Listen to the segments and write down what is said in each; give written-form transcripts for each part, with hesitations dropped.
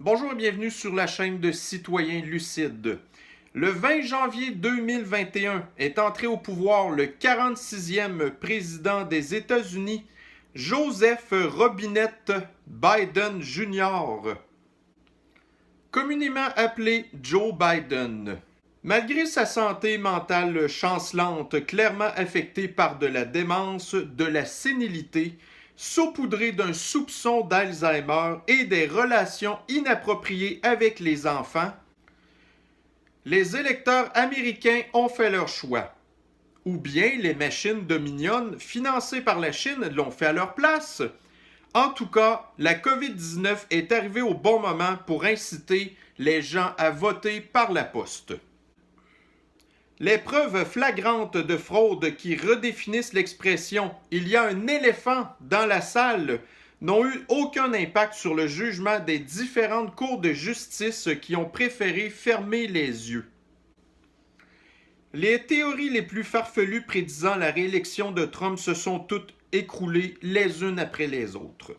Bonjour et bienvenue sur la chaîne de Citoyens Lucides. Le 20 janvier 2021 est entré au pouvoir le 46e président des États-Unis, Joseph Robinette Biden Jr., communément appelé Joe Biden. Malgré sa santé mentale chancelante, clairement affectée par de la démence, de la sénilité, saupoudré d'un soupçon d'Alzheimer et des relations inappropriées avec les enfants, les électeurs américains ont fait leur choix. Ou bien les machines Dominion financées par la Chine l'ont fait à leur place. En tout cas, la COVID-19 est arrivée au bon moment pour inciter les gens à voter par la poste. Les preuves flagrantes de fraude qui redéfinissent l'expression « il y a un éléphant dans la salle » n'ont eu aucun impact sur le jugement des différentes cours de justice qui ont préféré fermer les yeux. Les théories les plus farfelues prédisant la réélection de Trump se sont toutes écroulées les unes après les autres.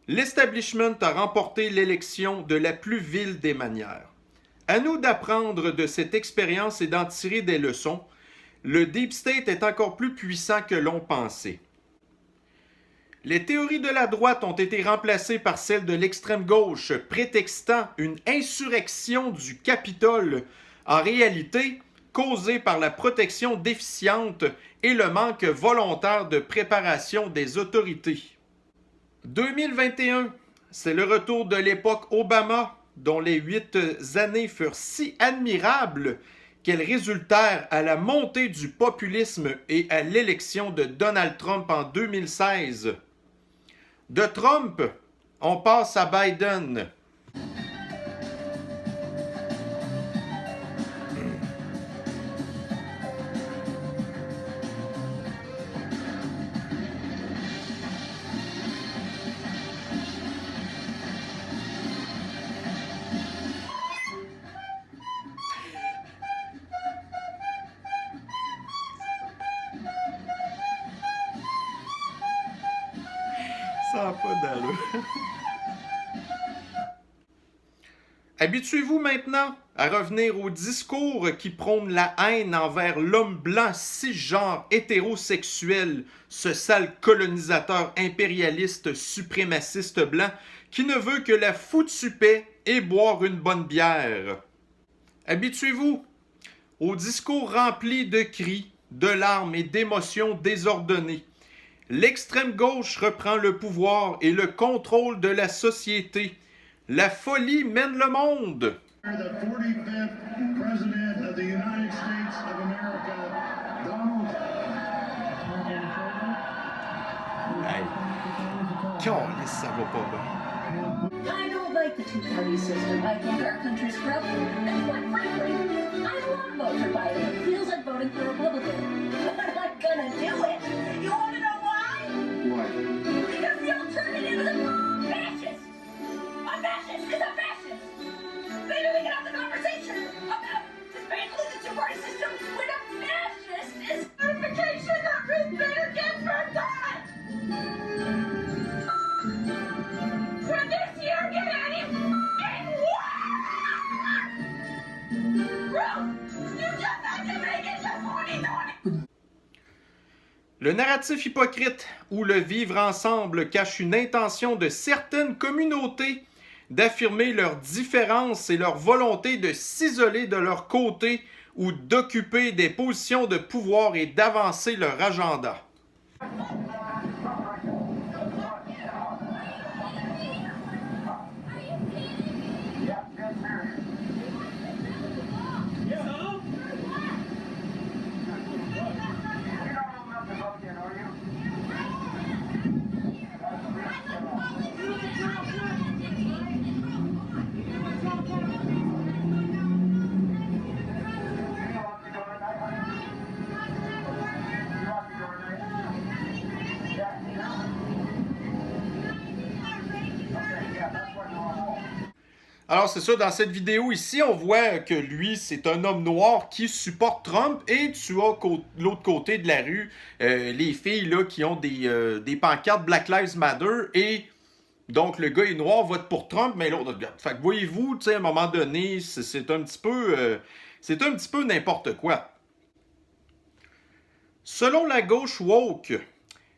L'establishment a remporté l'élection de la plus vile des manières. À nous d'apprendre de cette expérience et d'en tirer des leçons. Le Deep State est encore plus puissant que l'on pensait. Les théories de la droite ont été remplacées par celles de l'extrême gauche, prétextant une insurrection du Capitole, en réalité causée par la protection déficiente et le manque volontaire de préparation des autorités. 2021, c'est le retour de l'époque Obama, dont les 8 années furent si admirables qu'elles résultèrent à la montée du populisme et à l'élection de Donald Trump en 2016. De Trump, on passe à Biden. Ça n'a pas d'allure. Habituez-vous maintenant à revenir au discours qui prône la haine envers l'homme blanc cisgenre hétérosexuel, ce sale colonisateur impérialiste suprémaciste blanc qui ne veut que la foutue paix et boire une bonne bière. Habituez-vous au discours rempli de cris, de larmes et d'émotions désordonnées. L'extrême gauche reprend le pouvoir et le contrôle de la société. La folie mène le monde. Hey, câlisse, ça va pas bien. I don't like the two-party system. I think our country's corrupt. And quite frankly, I don't want to vote for Biden. It feels like voting for a Republican. But I'm gonna do it. You want to know why? Why? Because the alternative is a fascist. A fascist is a fascist. Maybe we can have the conversation about dismantling the two-party system when a fascist is certification that Ruth Bader Ginsburg got. Could this year get any f***ing worse? Ruth, you just have to make it to 2020. Le narratif hypocrite où le vivre ensemble cache une intention de certaines communautés d'affirmer leurs différences et leur volonté de s'isoler de leur côté ou d'occuper des positions de pouvoir et d'avancer leur agenda. Alors c'est ça, dans cette vidéo ici, on voit que lui, c'est un homme noir qui supporte Trump et tu as l'autre côté de la rue les filles là, qui ont des pancartes Black Lives Matter et Donc, le gars est noir, vote pour Trump, mais l'autre regarde. Fait que voyez-vous, tu sais, à un moment donné, c'est un petit peu n'importe quoi. Selon la gauche woke,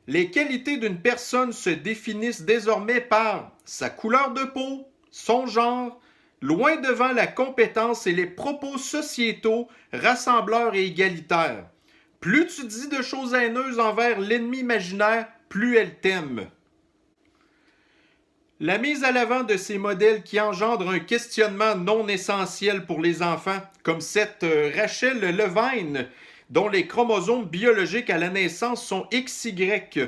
les qualités d'une personne se définissent désormais par sa couleur de peau, son genre, loin devant la compétence et les propos sociétaux, rassembleurs et égalitaires. Plus tu dis de choses haineuses envers l'ennemi imaginaire, plus elle t'aime. La mise à l'avant de ces modèles qui engendrent un questionnement non essentiel pour les enfants, comme cette Rachel Levine, dont les chromosomes biologiques à la naissance sont XY.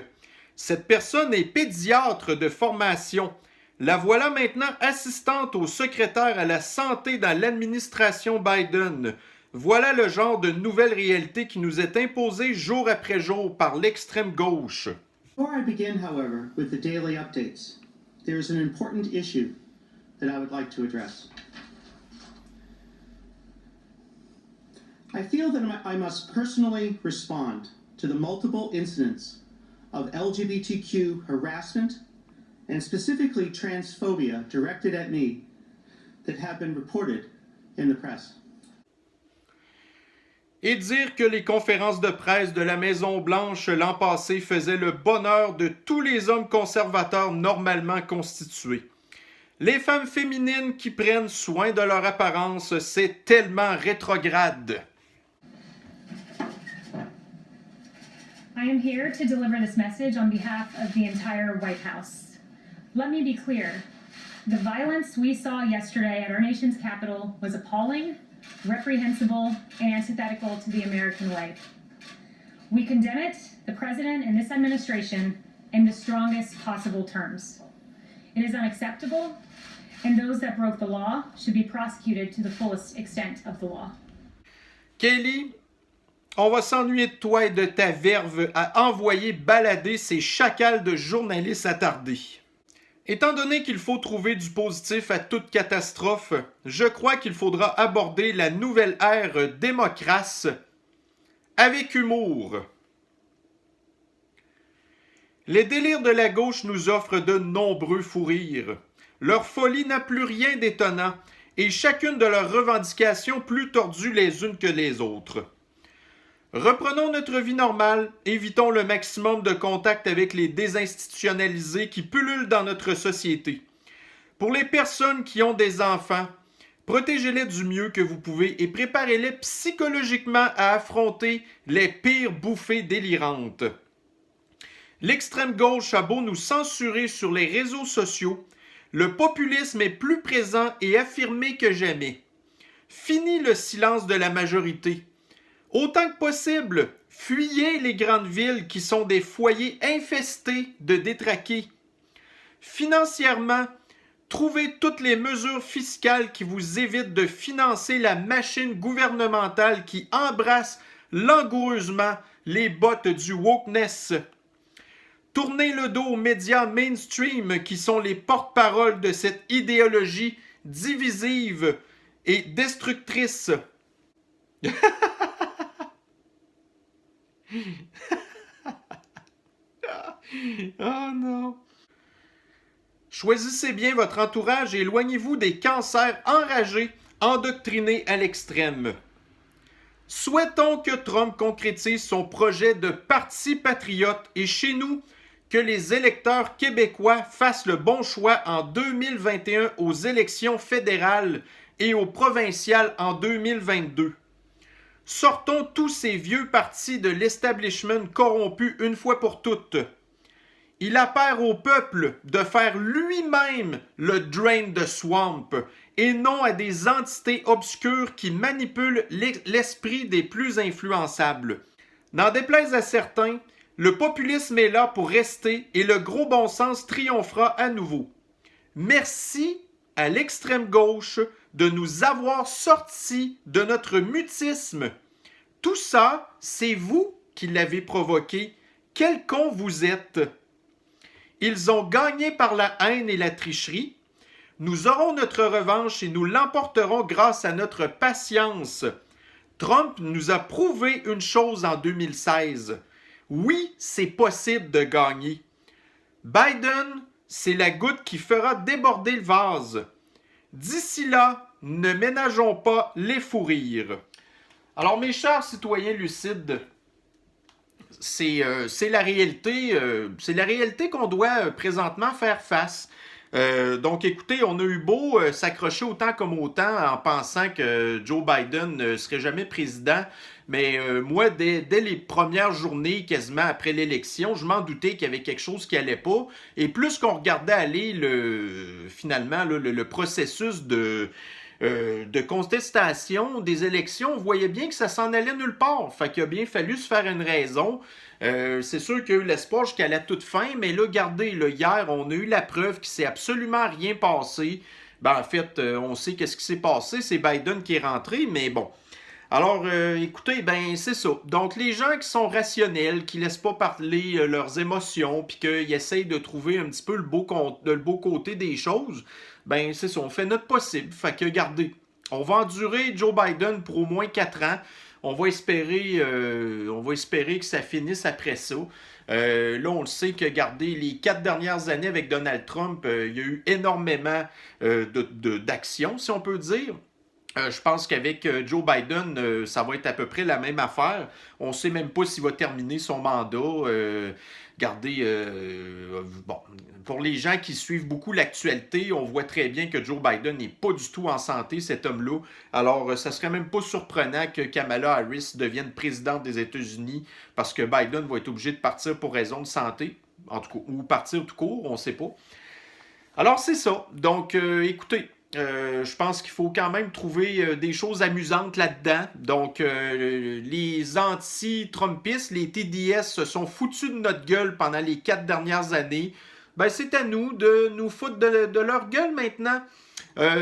Cette personne est pédiatre de formation. La voilà maintenant assistante au secrétaire à la santé dans l'administration Biden. Voilà le genre de nouvelle réalité qui nous est imposée jour après jour par l'extrême gauche. Before I begin, however, with the daily updates, there is an important issue that I would like to address. I feel that I must personally respond to the multiple incidents of LGBTQ harassment and specifically transphobia directed at me that have been reported in the press. Et dire que les conférences de presse de la Maison-Blanche l'an passé faisaient le bonheur de tous les hommes conservateurs normalement constitués. Les femmes féminines qui prennent soin de leur apparence, c'est tellement rétrograde. I am here to deliver this message on behalf of the entire White House. Let me be clear. The violence we saw yesterday at our nation's Capitol was appalling, reprehensible, and antithetical to the American way. We condemn it, the President and this administration, in the strongest possible terms. It is unacceptable, and those that broke the law should be prosecuted to the fullest extent of the law. Kelly, on va s'ennuyer de toi et de ta verve à envoyer balader ces chacals de journalistes attardés. Étant donné qu'il faut trouver du positif à toute catastrophe, je crois qu'il faudra aborder la nouvelle ère démocratie avec humour. Les délires de la gauche nous offrent de nombreux fous rires. Leur folie n'a plus rien d'étonnant et chacune de leurs revendications plus tordues les unes que les autres. Reprenons notre vie normale, évitons le maximum de contact avec les désinstitutionnalisés qui pullulent dans notre société. Pour les personnes qui ont des enfants, protégez-les du mieux que vous pouvez et préparez-les psychologiquement à affronter les pires bouffées délirantes. L'extrême gauche a beau nous censurer sur les réseaux sociaux, le populisme est plus présent et affirmé que jamais. Fini le silence de la majorité. Autant que possible, fuyez les grandes villes qui sont des foyers infestés de détraqués. Financièrement, trouvez toutes les mesures fiscales qui vous évitent de financer la machine gouvernementale qui embrasse langoureusement les bottes du wokeness. Tournez le dos aux médias mainstream qui sont les porte-paroles de cette idéologie divisive et destructrice. Oh non. Choisissez bien votre entourage et éloignez-vous des cancers enragés, endoctrinés à l'extrême. Souhaitons que Trump concrétise son projet de parti patriote et chez nous, que les électeurs québécois fassent le bon choix en 2021 aux élections fédérales et aux provinciales en 2022. Sortons tous ces vieux partis de l'establishment corrompu une fois pour toutes. Il appaire au peuple de faire lui-même le drain de swamp et non à des entités obscures qui manipulent l'esprit des plus influençables. N'en déplaise à certains, le populisme est là pour rester et le gros bon sens triomphera à nouveau. Merci à l'extrême gauche de nous avoir sortis de notre mutisme. Tout ça, c'est vous qui l'avez provoqué. Quel con vous êtes! Ils ont gagné par la haine et la tricherie. Nous aurons notre revanche et nous l'emporterons grâce à notre patience. Trump nous a prouvé une chose en 2016. Oui, c'est possible de gagner. Biden c'est la goutte qui fera déborder le vase. D'ici là, ne ménageons pas les fous rires. Alors, mes chers citoyens lucides, c'est la réalité, qu'on doit présentement faire face. Donc, écoutez, on a eu beau s'accrocher autant comme autant en pensant que Joe Biden ne serait jamais président, mais moi, dès les premières journées, quasiment après l'élection, je m'en doutais qu'il y avait quelque chose qui allait pas. Et plus qu'on regardait aller finalement le processus de contestation des élections, on voyait bien que ça s'en allait nulle part. Fait qu'il a bien fallu se faire une raison. C'est sûr qu'il y a eu l'espoir jusqu'à la toute fin, mais là, regardez, là, hier, on a eu la preuve qu'il s'est absolument rien passé. Ben, en fait, on sait qu'est-ce qui s'est passé, c'est Biden qui est rentré, mais bon. Alors, écoutez, ben, c'est ça. Donc, les gens qui sont rationnels, qui laissent pas parler leurs émotions, puis qu'ils essayent de trouver un petit peu le beau côté des choses, ben, c'est ça, on fait notre possible. Fait que, regardez, on va endurer Joe Biden pour au moins 4 ans. On va espérer que ça finisse après ça. Là, on le sait que, regardez, les 4 dernières années avec Donald Trump, il y a eu énormément d'actions, si on peut dire. Je pense qu'avec Joe Biden, ça va être à peu près la même affaire. On ne sait même pas s'il va terminer son mandat. Regardez, bon, pour les gens qui suivent beaucoup l'actualité, on voit très bien que Joe Biden n'est pas du tout en santé, cet homme-là. Alors, ça serait même pas surprenant que Kamala Harris devienne présidente des États-Unis parce que Biden va être obligé de partir pour raison de santé, en tout cas, ou partir tout court, on ne sait pas. Alors, c'est ça. Donc, écoutez, je pense qu'il faut quand même trouver des choses amusantes là-dedans. Donc, les anti-Trumpistes, les TDS, se sont foutus de notre gueule pendant les 4 dernières années. Ben, c'est à nous de nous foutre de leur gueule maintenant.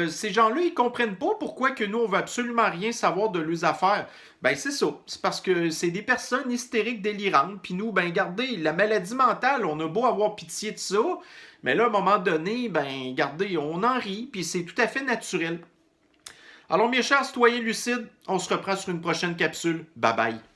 Ces gens-là, ils comprennent pas pourquoi que nous, on veut absolument rien savoir de leurs affaires. Ben, c'est ça. C'est parce que c'est des personnes hystériques, délirantes. Puis nous, ben, regardez, la maladie mentale, on a beau avoir pitié de ça, mais là, à un moment donné, ben, regardez, on en rit, puis c'est tout à fait naturel. Alors, mes chers citoyens lucides, on se reprend sur une prochaine capsule. Bye bye.